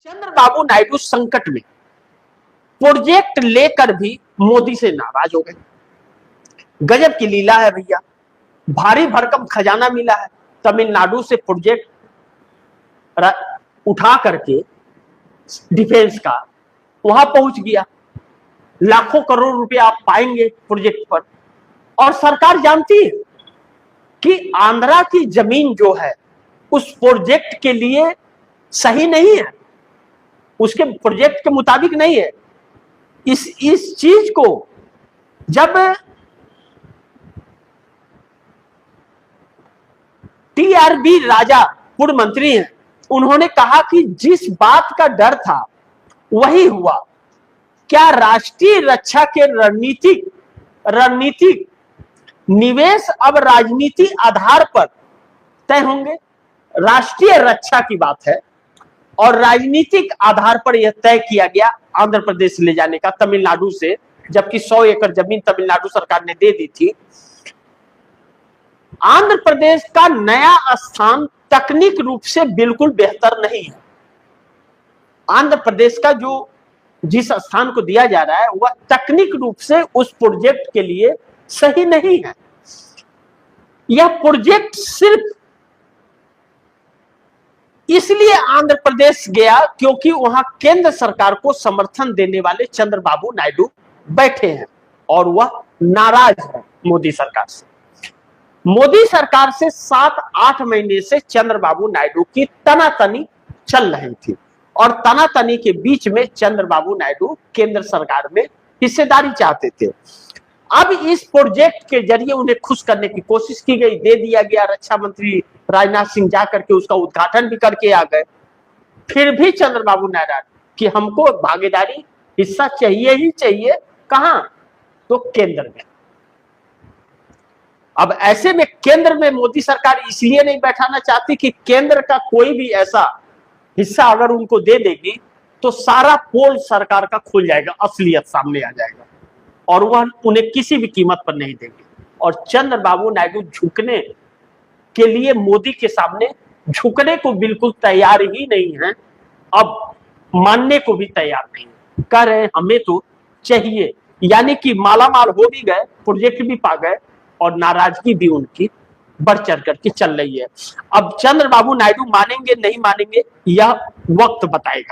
चंद्रबाबू नायडू संकट में प्रोजेक्ट लेकर भी मोदी से नाराज हो गए। गजब की लीला है भैया। भारी भरकम खजाना मिला है, तमिलनाडु से प्रोजेक्ट उठा करके डिफेंस का वहां पहुंच गया। लाखों करोड़ रुपए आप पाएंगे प्रोजेक्ट पर। और सरकार जानती है कि आंध्रा की जमीन जो है उस प्रोजेक्ट के लिए सही नहीं है, उसके प्रोजेक्ट के मुताबिक नहीं है। इस चीज को जब टीआरबी राजा पूर्व मंत्री हैं, उन्होंने कहा कि जिस बात का डर था वही हुआ। क्या राष्ट्रीय रक्षा के रणनीतिक निवेश अब राजनीति आधार पर तय होंगे? राष्ट्रीय रक्षा की बात है और राजनीतिक आधार पर यह तय किया गया आंध्र प्रदेश ले जाने का तमिलनाडु से, जबकि 100 एकड़ जमीन तमिलनाडु सरकार ने दे दी थी। आंध्र प्रदेश का नया स्थान तकनीक रूप से बिल्कुल बेहतर नहीं है। आंध्र प्रदेश का जिस स्थान को दिया जा रहा है वह तकनीक रूप से उस प्रोजेक्ट के लिए सही नहीं है। यह प्रोजेक्ट सिर्फ इसलिए आंध्र प्रदेश गया क्योंकि वहां केंद्र सरकार को समर्थन देने वाले चंद्रबाबू नायडू बैठे हैं और वह नाराज है मोदी सरकार से। मोदी सरकार से 7-8 महीने से चंद्रबाबू नायडू की तनातनी चल रही थी और तनातनी के बीच में चंद्रबाबू नायडू केंद्र सरकार में हिस्सेदारी चाहते थे। अब इस प्रोजेक्ट के जरिए उन्हें खुश करने की कोशिश की गई, दे दिया गया। रक्षा मंत्री राजनाथ सिंह जाकर के उसका उद्घाटन भी करके आ गए। फिर भी चंद्रबाबू नायडू कि हमको भागीदारी हिस्सा चाहिए ही चाहिए। कहां? तो केंद्र में। अब ऐसे में केंद्र में मोदी सरकार इसलिए नहीं बैठाना चाहती कि केंद्र का कोई भी ऐसा हिस्सा अगर उनको दे देगी तो सारा पोल सरकार का खुल जाएगा, असलियत सामने आ जाएगा और वह उन्हें किसी भी कीमत पर नहीं देंगे। और चंद्रबाबू नायडू झुकने के लिए मोदी के सामने झुकने को बिल्कुल तैयार ही नहीं है, अब मानने को भी तैयार नहीं है। कह रहे हैं हमें तो चाहिए, यानी कि मालामाल हो भी गए, प्रोजेक्ट भी पा गए और नाराजगी भी उनकी बढ़ चढ़ करके चल रही है। अब चंद्रबाबू नायडू मानेंगे नहीं मानेंगे यह वक्त बताएगा।